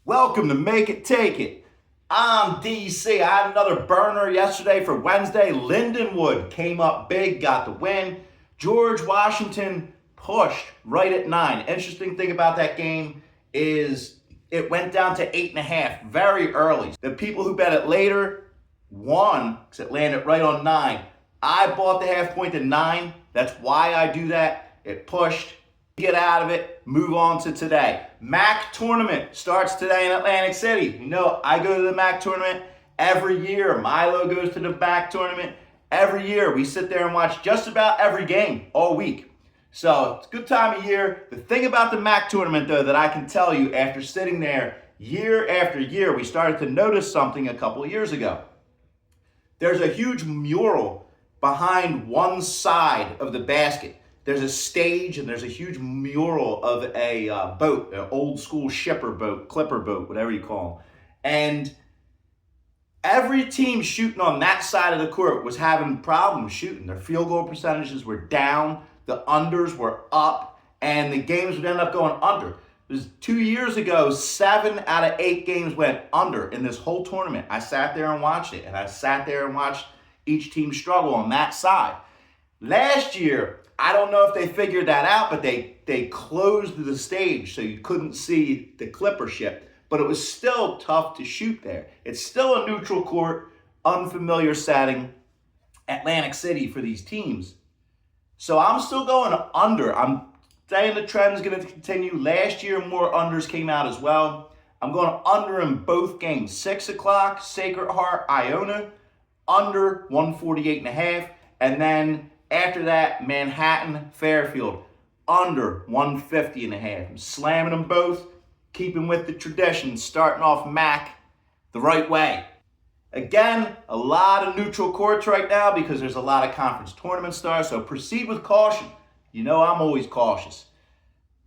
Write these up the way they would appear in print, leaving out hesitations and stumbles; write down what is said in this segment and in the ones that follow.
Welcome to Make It Take It. I'm DC. I had another burner yesterday for Wednesday. Lindenwood came up big, got the win. George Washington pushed right at 9. Interesting thing about that game is it went down to 8.5 very early. The people who bet it later won because it landed right on 9. I bought the half point to 9. That's why I do that. It pushed. Get out of it, move on to today. MAAC tournament starts today in Atlantic City. You know, I go to the MAAC tournament every year. Milo goes to the MAAC tournament every year. We sit there and watch just about every game all week. So it's a good time of year. The thing about the MAAC tournament, though, that I can tell you after sitting there year after year, we started to notice something a couple of years ago. There's a huge mural behind one side of the basket. There's a stage and there's a huge mural of a boat, an old school shipper boat, clipper boat, whatever you call them. And every team shooting on that side of the court was having problems shooting. Their field goal percentages were down, the unders were up, and the games would end up going under. It was 2 years ago, 7 out of 8 games went under in this whole tournament. I sat there and watched it, and I sat there and watched each team struggle on that side. Last year, I don't know if they figured that out, but they closed the stage so you couldn't see the clipper ship. But it was still tough to shoot there. It's still a neutral court, unfamiliar setting, Atlantic City for these teams. So I'm still going under. I'm saying the trend is going to continue. Last year, more unders came out as well. I'm going under in both games. 6 o'clock, Sacred Heart, Iona, under 148.5. And then after that, Manhattan, Fairfield, under 150.5. I'm slamming them both, keeping with the tradition, starting off MAAC the right way. Again, a lot of neutral courts right now because there's a lot of conference tournament stars, so proceed with caution. You know I'm always cautious.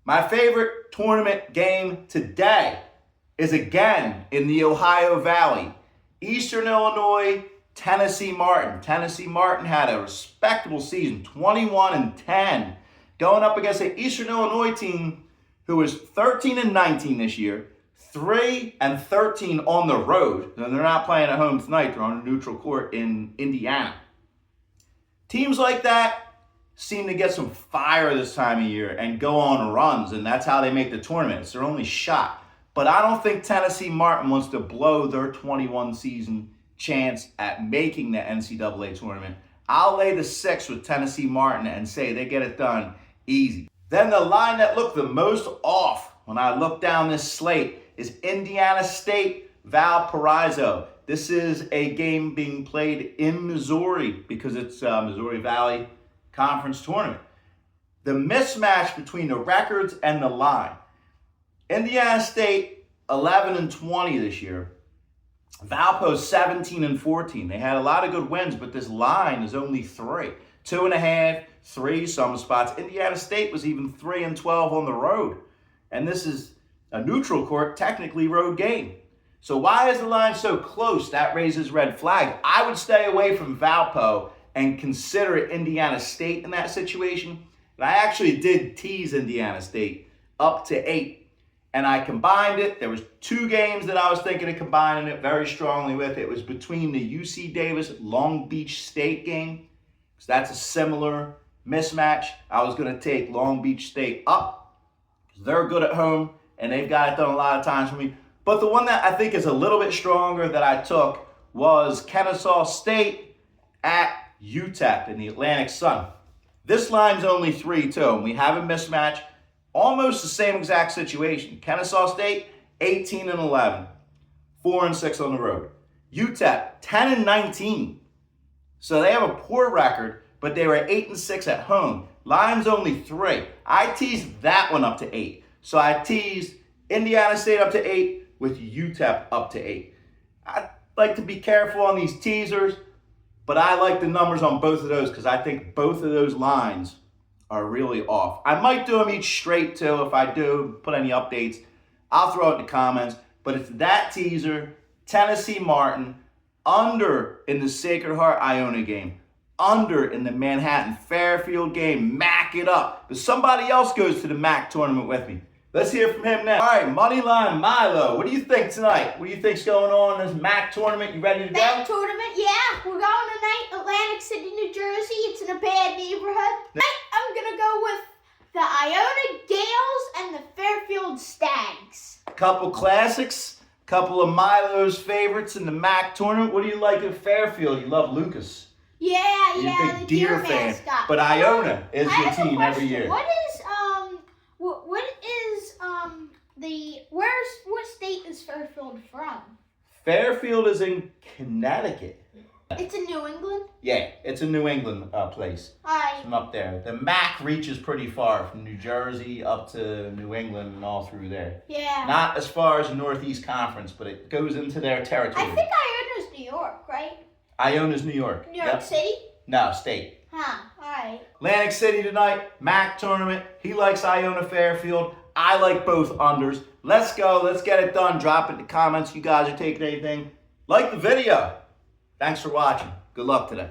My favorite tournament game today is again in the Ohio Valley. Eastern Illinois, Tennessee Martin. Tennessee Martin had a respectable season, 21-10, going up against an Eastern Illinois team who was 13-19 this year, 3-13 on the road. And they're not playing at home tonight. They're on a neutral court in Indiana. Teams like that seem to get some fire this time of year and go on runs, and that's how they make the tournament. It's their only shot. But I don't think Tennessee Martin wants to blow their 21 season chance at making the NCAA tournament. I'll lay the 6 with Tennessee Martin and say they get it done easy. Then the line that looked the most off when I look down this slate is Indiana State, Valparaiso. This is a game being played in Missouri because it's Missouri Valley Conference Tournament. The mismatch between the records and the line. Indiana State 11-20 this year. Valpo 17-14. They had a lot of good wins, but this line is only 3. 2.5, 3 some spots. Indiana State was even 3-12 on the road. And this is a neutral court, technically road game. So why is the line so close? That raises red flags. I would stay away from Valpo and consider Indiana State in that situation. And I actually did tease Indiana State up to 8. And I combined it. There was 2 games that I was thinking of combining it very strongly with. It was between the UC Davis Long Beach State game, because that's a similar mismatch. I was going to take Long Beach State up, because they're good at home, and they've got it done a lot of times for me. But the one that I think is a little bit stronger that I took was Kennesaw State at UTEP in the Atlantic Sun. This line's only 3 too, and we have a mismatch. Almost the same exact situation. Kennesaw State, 18-11, 4-6 on the road. UTEP, 10-19. So they have a poor record, but they were 8-6 at home. Line's only 3. I teased that one up to 8. So I teased Indiana State up to 8 with UTEP up to 8. I like to be careful on these teasers, but I like the numbers on both of those because I think both of those lines are really off. I might do them each straight too. If I do put any updates, I'll throw it in the comments. But it's that teaser, Tennessee Martin, under in the Sacred Heart Iona game, under in the Manhattan Fairfield game, MAAC it up. But somebody else goes to the MAAC tournament with me. Let's hear from him now. All right, Moneyline Milo, what do you think tonight? What do you think's going on in this MAAC tournament? You ready to go? MAAC tournament, yeah. We're going tonight, Atlantic City, New Jersey. It's in a bad neighborhood. Tonight, I'm going to go with the Iona Gales and the Fairfield Stags. Couple classics, couple of Milo's favorites in the MAAC tournament. What do you like at Fairfield? You love Lucas. Yeah, You're yeah, a big the deer fan. mascot. But Iona is I your have a team every question. year. What state is Fairfield from? Fairfield is in Connecticut. It's in New England? Yeah, it's a New England place. From up there. The MAAC reaches pretty far, from New Jersey up to New England and all through there. Yeah. Not as far as the Northeast Conference, but it goes into their territory. I think Iona's New York, right? Iona's New York. New York City? No, state. Huh, alright. Atlantic City tonight, MAAC tournament. He likes Iona Fairfield. I like both unders. Let's go. Let's get it done. Drop it in the comments. You guys are taking anything. Like the video. Thanks for watching. Good luck today.